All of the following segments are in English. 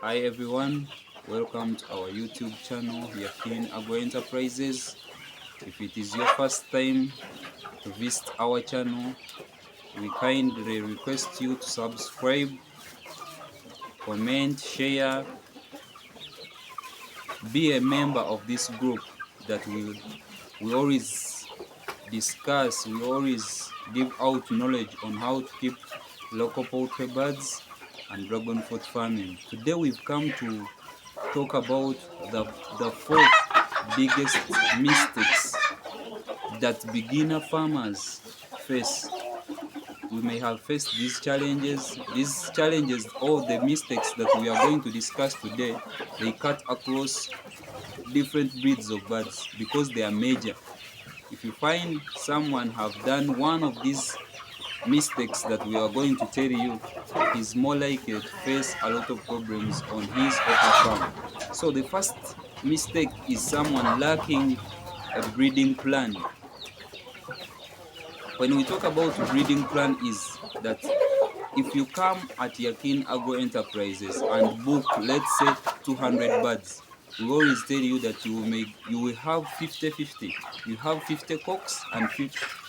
Hi everyone, welcome to our YouTube channel, Yakin Agro Enterprises. If it is your first time to visit our channel, we kindly request you to subscribe, comment, share, be a member of this group that we always discuss, we always give out knowledge on how to keep local poultry birds and dragon fruit farming. Today we've come to talk about the four biggest mistakes that beginner farmers face. We may have faced these challenges or the mistakes that we are going to discuss today. They cut across different breeds of birds because they are major. If you find someone have done one of these mistakes that we are going to tell you, he's more likely to face a lot of problems on his or her farm. So the first mistake is someone lacking a breeding plan. When we talk about breeding plan is that if you come at Yakin Agro Enterprises and book, let's say 200 birds, we always tell you that you will have 50-50. You have 50 cocks and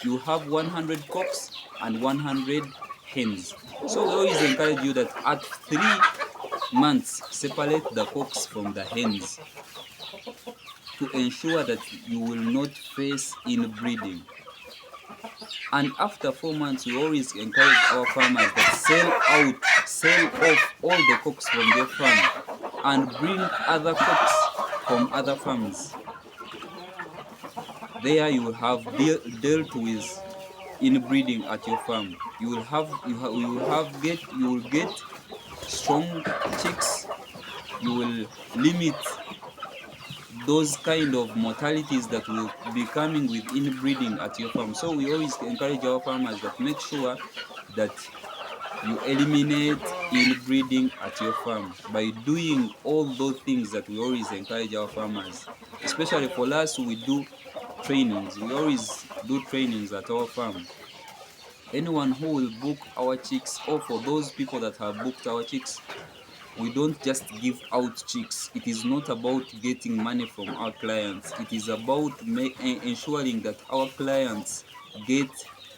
you have 100 cocks and 100 hens. So we always encourage you that at 3 months separate the cocks from the hens to ensure that you will not face inbreeding. And after 4 months, we always encourage our farmers that sell off all the cocks from their farm and bring other cocks from other farms. There you will have dealt with inbreeding at your farm. You will get strong chicks. You will limit those kind of mortalities that will be coming with inbreeding at your farm. So we always encourage our farmers that make sure that you eliminate inbreeding at your farm by doing all those things that we always encourage our farmers. Especially for us, we do trainings. We always do trainings at our farm. Anyone who will book our chicks, or for those people that have booked our chicks, we don't just give out chicks. It is not about getting money from our clients. It is about ensuring that our clients get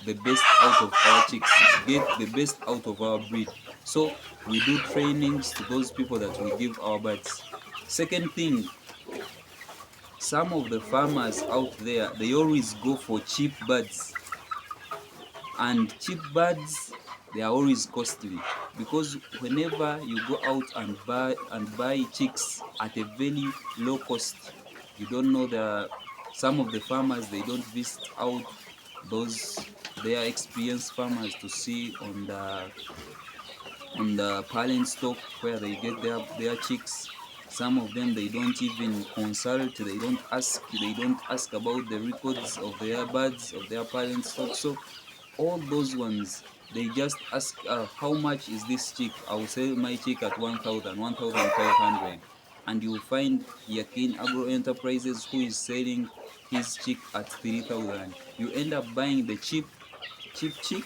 the best out of our chicks, get the best out of our breed. So we do trainings to those people that we give our birds. Second thing, some of the farmers out there, they always go for cheap birds, and cheap birds, they are always costly, because whenever you go out and buy chicks at a very low cost, you don't know some of the farmers, they don't visit out those their experienced farmers to see on the parent stock where they get their chicks. Some of them, they don't even consult, they don't ask about the records of their birds, of their parent stock. So all those ones, they just ask, how much is this chick? I will sell my chick at 1,000, 1,500. And you will find Yakin Agro Enterprises who is selling his chick at 3,000. You end up buying the cheap chick,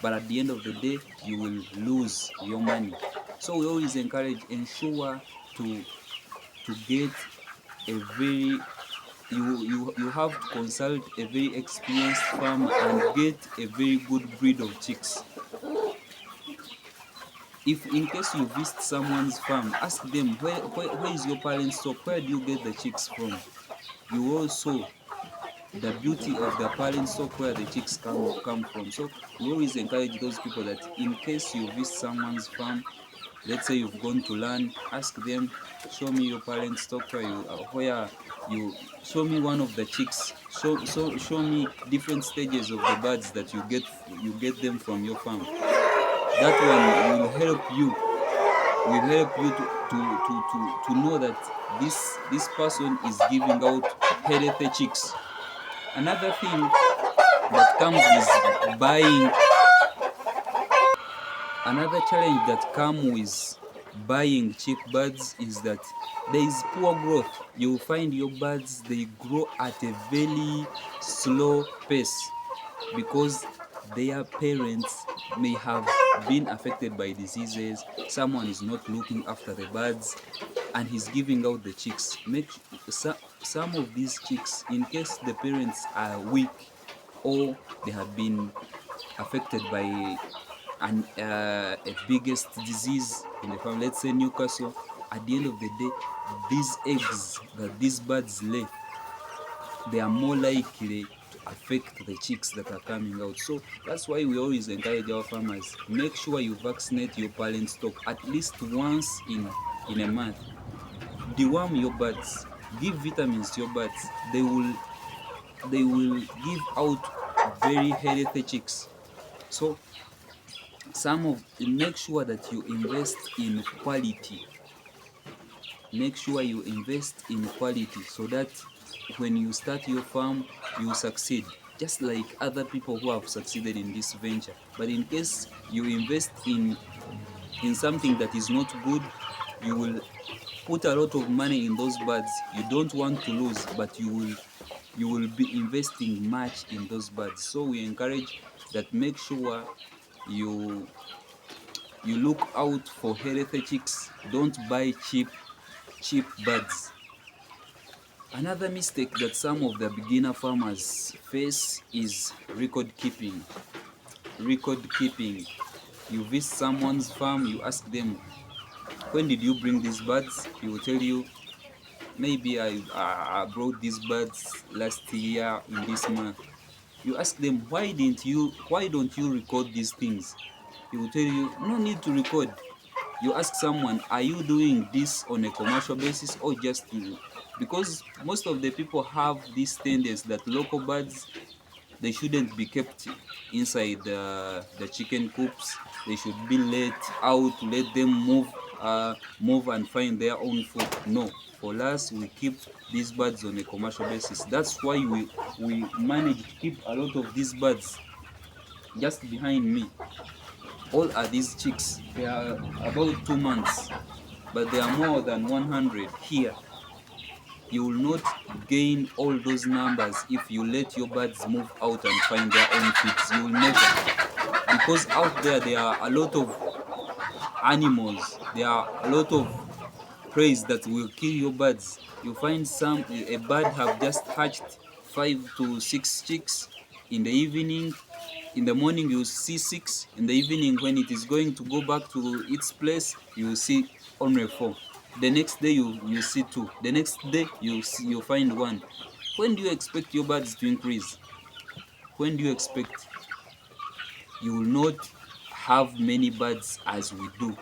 but at the end of the day, you will lose your money. So we always ensure to get a very you have to consult a very experienced farmer and get a very good breed of chicks. If in case you visit someone's farm, ask them where is your parent stock, where do you get the chicks from? You also the beauty of the parent stock, where the chicks come from. So we always encourage those people that in case you visit someone's farm, let's say you've gone to learn, ask them, show me your parent stock, where you show me one of the chicks, show me different stages of the birds that you get them from your farm. That one will help you to know that this person is giving out healthy chicks. Another thing that comes with buying Another challenge that comes with buying cheap birds is that there is poor growth. You will find your birds, they grow at a very slow pace because their parents may have been affected by diseases. Someone is not looking after the birds and he's giving out the chicks. Some of these chicks, in case the parents are weak or they have been affected by a biggest disease in the farm, let's say Newcastle, at the end of the day, these eggs that these birds lay, they are more likely to affect the chicks that are coming out. So that's why we always encourage our farmers, make sure you vaccinate your parent stock at least once in a month. Deworm your birds, give vitamins to your birds. They will give out very healthy chicks. So make sure that you invest in quality. Make sure you invest in quality so that when you start your farm, you succeed, just like other people who have succeeded in this venture. But in case you invest in something that is not good, you will put a lot of money in those birds. You don't want to lose, but you will be investing much in those birds. So we encourage that, make sure you you look out for healthy chicks. Don't buy cheap birds. Another mistake that some of the beginner farmers face is record keeping. Record keeping. You visit someone's farm, you ask them, when did you bring these birds? He will tell you, maybe I brought these birds last year in this month. You ask them, why don't you record these things? He will tell you, no need to record. You ask someone, are you doing this on a commercial basis or just because most of the people have this tendency that local birds, they shouldn't be kept inside the chicken coops. They should be let out, let them move and find their own food. No, for us, we keep these birds on a commercial basis. That's why we manage to keep a lot of these birds. Just behind me, all are these chicks. They are about 2 months, but there are more than 100 here. You will not gain all those numbers if you let your birds move out and find their own feeds. You will never, because out there are a lot of animals, there are a lot of preys that will kill your birds. You find a bird have just hatched 5 to 6 chicks in the evening. In the morning you see 6. In the evening, when it is going to go back to its place, you see only 4. The next day you see 2. The next day you find 1. When do you expect your birds to increase? When do you expect? You will not have many birds as we do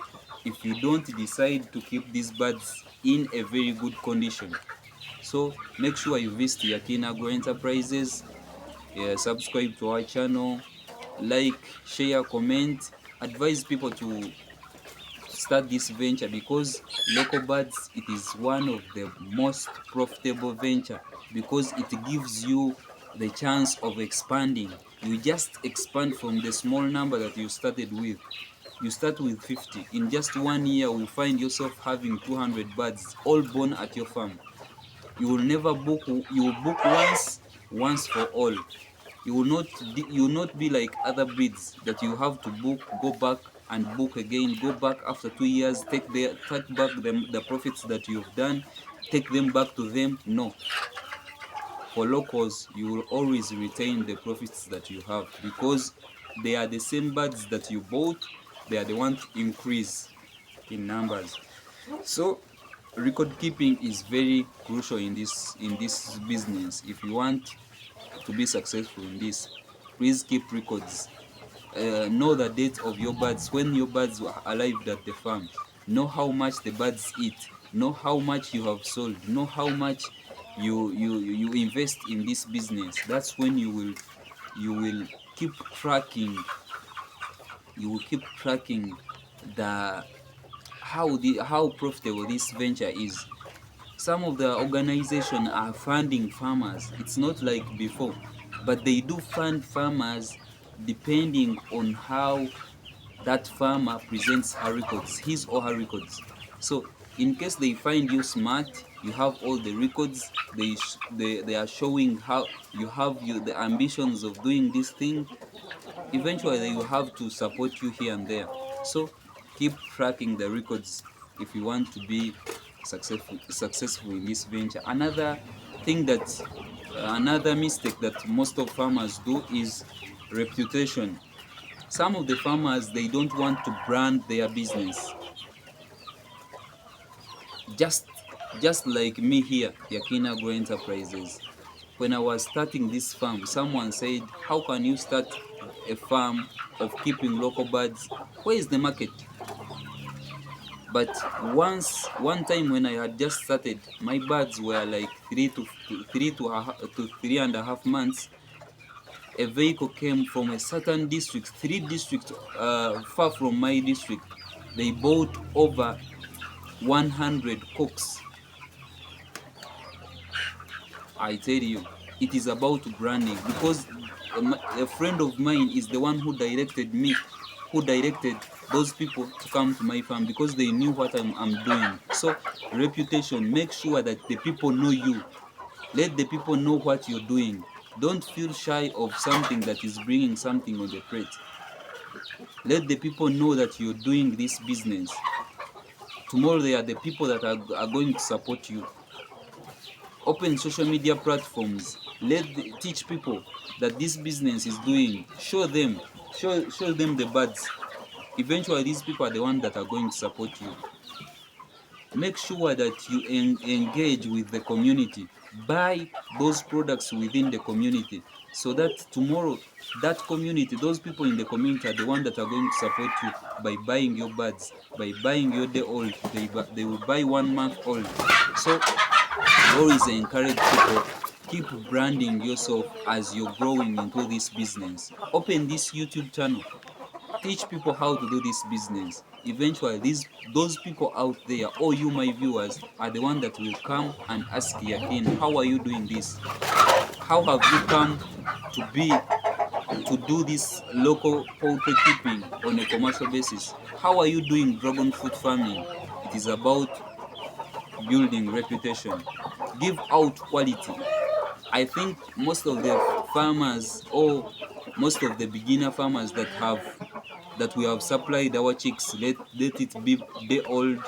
if you don't decide to keep these birds in a very good condition. So make sure you visit Yakin Agro Enterprises, subscribe to our channel, like, share, comment, advise people to start this venture, because local birds, it is one of the most profitable venture, because it gives you the chance of expanding. You just expand from the small number that you started with. You start with 50. In just 1 year, you find yourself having 200 birds all born at your farm. You will never book. You will book once for all. You will not be like other breeds that you have to book, go back and book again, go back after 2 years, take back the profits that you've done, take them back to them. No, for locals, you will always retain the profits that you have, because they are the same birds that you bought. They are the ones to increase in numbers. So record keeping is very crucial in this business. If you want to be successful in this, please keep records. Know the date of your birds, when your birds arrived at the farm. Know how much the birds eat. Know how much you have sold. Know how much you invest in this business. That's when you will keep tracking. You will keep tracking the how profitable this venture is. Some of the organizations are funding farmers. It's not like before, but they do fund farmers depending on how that farmer presents her records, his or her records. So in case they find you smart, you have all the records, they are showing how you have the ambitions of doing this thing, eventually they will have to support you here and there. So keep tracking the records if you want to be successful in this venture. Another thing that another mistake that most of farmers do is reputation. Some of the farmers, they don't want to brand their business. Just like me here, Yakina Agro Enterprises. When I was starting this farm, someone said, how can you start a farm of keeping local birds? Where is the market? But one time when I had just started, my birds were like to 3.5 months. A vehicle came from a certain district, 3 districts far from my district. They bought over 100 cooks. I tell you, it is about branding, because a friend of mine is the one who directed me, who directed those people to come to my farm, because they knew what I'm doing. So reputation, make sure that the people know you. Let the people know what you're doing. Don't feel shy of something that is bringing something on the plate. Let the people know that you're doing this business. Tomorrow they are the people that are going to support you. Open social media platforms. Teach people that this business is doing. Show them the birds. Eventually these people are the ones that are going to support you. Make sure that you engage with the community. Buy those products within the community, so that tomorrow that community, those people in the community, are the ones that are going to support you by buying your birds, by buying your day old. They will buy 1 month old. So always encourage people, keep branding yourself as you're growing into this business. Open this YouTube channel, teach people how to do this business. Eventually those people out there, or you my viewers, are the one that will come and ask Yakin, how are you doing this? How have you come to do this local poultry keeping on a commercial basis? How are you doing dragon fruit farming? It is about building reputation. Give out quality. I think most of the farmers, or most of the beginner farmers that we have supplied our chicks, let it be day old,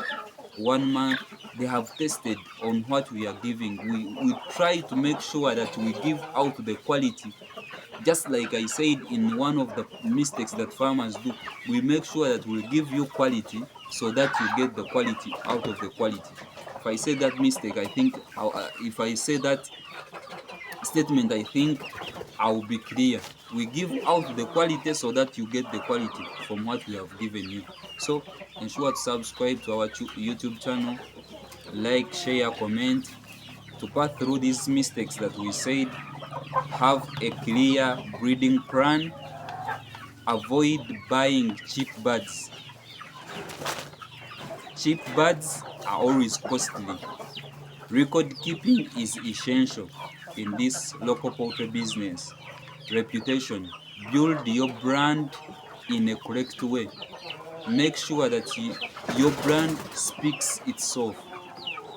1 month, they have tested on what we are giving. We try to make sure that we give out the quality. Just like I said in one of the mistakes that farmers do, we make sure that we give you quality so that you get the quality out of the quality. If I say that mistake, I think if I say that statement, I think I will be clear. We give out the quality so that you get the quality from what we have given you. So ensure to subscribe to our YouTube channel, like, share, comment, to pass through these mistakes that we said. Have a clear breeding plan. Avoid buying cheap birds. Cheap birds are always costly. Record keeping is essential in this local poultry business. Reputation. Build your brand in a correct way. Make sure that your brand speaks itself.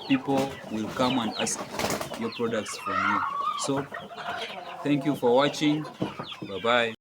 People will come and ask your products from you. So thank you for watching. Bye bye.